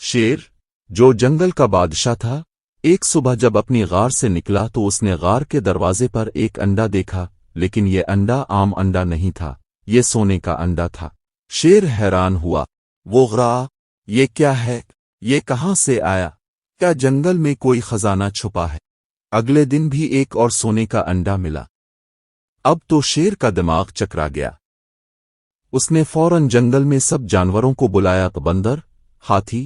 शेर, जो जंगल का बादशाह था, एक सुबह जब अपनी गार से निकला तो उसने गार के दरवाजे पर एक अंडा देखा, लेकिन ये अंडा आम अंडा नहीं था, ये सोने का अंडा था। शेर हैरान हुआ। वो गरा, ये क्या है? ये कहाँ से आया? क्या जंगल में कोई खजाना छुपा है? अगले दिन भी एक और सोने का अंडा मिला। अब तो शेर का दिमाग चकरा गया। उसने फौरन जंगल में सब जानवरों को बुलाया, बंदर, हाथी,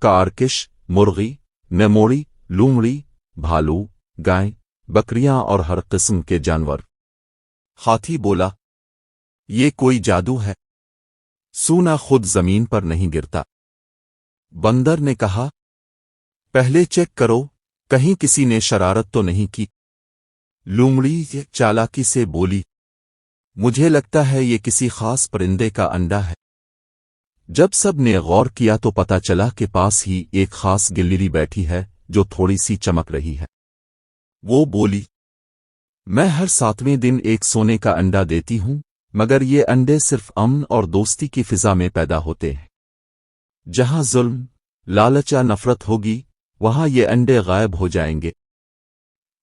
कारकिश, मुर्गी, नेमोड़ी, लूमड़ी, भालू, गाय, बकरियां और हर किस्म के जानवर। हाथी बोला, ये कोई जादू है, सूना खुद जमीन पर नहीं गिरता। बंदर ने कहा, पहले चेक करो, कहीं किसी ने शरारत तो नहीं की। लूमड़ी चालाकी से बोली, मुझे लगता है ये किसी खास परिंदे का अंडा है। जब सब ने गौर किया तो पता चला कि पास ही एक खास गिलहरी बैठी है जो थोड़ी सी चमक रही है। वो बोली, मैं हर 7वें दिन एक सोने का अंडा देती हूं, मगर ये अंडे सिर्फ अमन और दोस्ती की फिजा में पैदा होते हैं। जहां जुल्म, लालच या नफरत होगी, वहां ये अंडे गायब हो जाएंगे।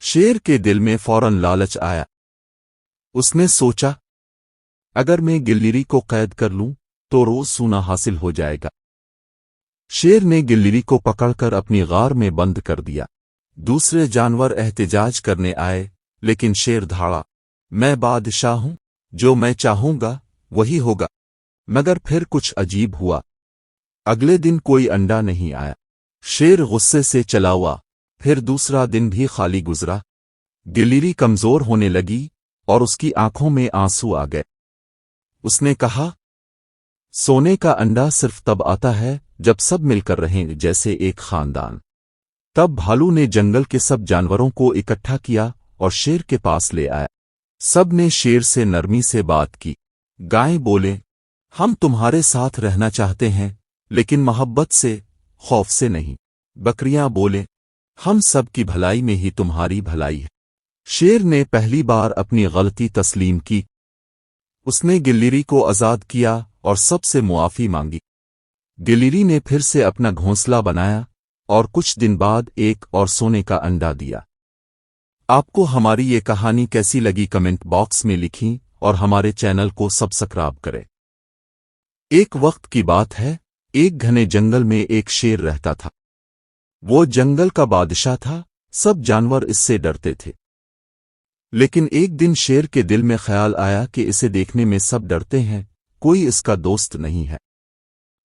शेर के दिल में फौरन लालच आया। उसने सोचा, अगर मैं गिलहरी को कैद कर लूं तो रोज सोना हासिल हो जाएगा। शेर ने गिलहरी को पकड़कर अपनी गार में बंद कर दिया। दूसरे जानवर एहतिजाज करने आए, लेकिन शेर धाड़ा, मैं बादशाह हूं, जो मैं चाहूंगा वही होगा। मगर फिर कुछ अजीब हुआ। अगले दिन कोई अंडा नहीं आया। शेर गुस्से से चला हुआ। फिर दूसरा दिन भी खाली गुजरा। गिलहरी कमजोर होने लगी और उसकी आंखों में आंसू आ गए। उसने कहा, सोने का अंडा सिर्फ तब आता है जब सब मिलकर रहें जैसे एक खानदान। तब भालू ने जंगल के सब जानवरों को इकट्ठा किया और शेर के पास ले आया। सब ने शेर से नरमी से बात की। गाय बोले, हम तुम्हारे साथ रहना चाहते हैं, लेकिन मोहब्बत से, खौफ से नहीं। बकरियां बोले, हम सब की भलाई में ही तुम्हारी भलाई है। शेर ने पहली बार अपनी गलती तस्लीम की। उसने गिलहरी को आजाद किया और सबसे मुआफी मांगी। गिलहरी ने फिर से अपना घोंसला बनाया और कुछ दिन बाद एक और सोने का अंडा दिया। आपको हमारी ये कहानी कैसी लगी कमेंट बॉक्स में लिखी और हमारे चैनल को सब्सक्राइब करें। एक वक्त की बात है, एक घने जंगल में एक शेर रहता था। वो जंगल का बादशाह था, सब जानवर इससे डरते थे। लेकिन एक दिन शेर के दिल में ख्याल आया कि इसे देखने में सब डरते हैं, कोई इसका दोस्त नहीं है।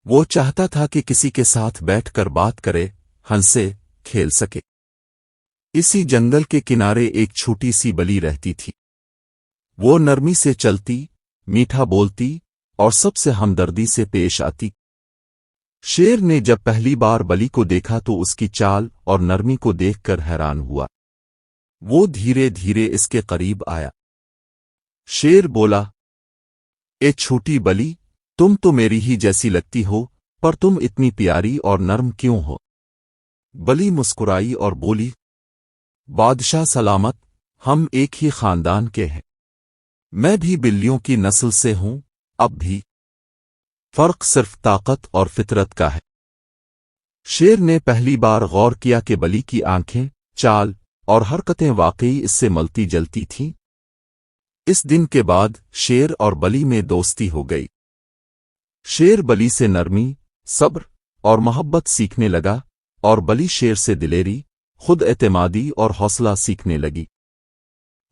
वो चाहता था कि किसी के साथ बैठकर बात करे, हंसे, खेल सके। इसी जंगल के किनारे एक छोटी सी बली रहती थी। वो नरमी से चलती, मीठा बोलती और सबसे हमदर्दी से पेश आती। शेर ने जब पहली बार बली को देखा तो उसकी चाल और नरमी को देखकर हैरान हुआ। वो धीरे धीरे इसके करीब आया। शेर बोला, ए छोटी बली, तुम तो मेरी ही जैसी लगती हो, पर तुम इतनी प्यारी और नर्म क्यों हो? बली मुस्कुराई और बोली, बादशाह सलामत, हम एक ही खानदान के हैं। मैं भी बिल्लियों की नस्ल से हूं, अब भी। फर्क सिर्फ ताकत और फितरत का है। शेर ने पहली बार गौर किया कि बली की आंखें, चाल और हरकतें वाकई इससे मलती जलती थीं। इस दिन के बाद शेर और बली में दोस्ती हो गई। शेर बली से नरमी, सब्र और मोहब्बत सीखने लगा और बली शेर से दिलेरी, खुद एतमादी और हौसला सीखने लगी।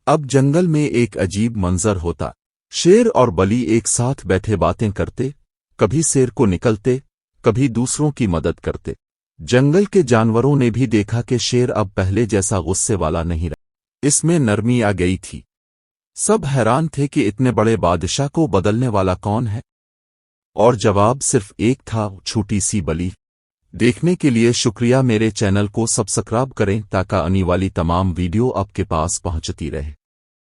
अब जंगल में एक अजीब मंजर होता। शेर और बली एक साथ बैठे बातें करते, कभी शेर को निकलते, कभी दूसरों की मदद करते। जंगल के जानवरों ने भी देखा कि शेर अब पहले जैसा गुस्से वाला नहीं रहा, इसमें नरमी आ गई थी। सब हैरान थे कि इतने बड़े बादशाह को बदलने वाला कौन है, और जवाब सिर्फ एक था, छोटी सी बली। देखने के लिए शुक्रिया। मेरे चैनल को सब्सक्राइब करें ताकि आने वाली तमाम वीडियो आपके पास पहुंचती रहे।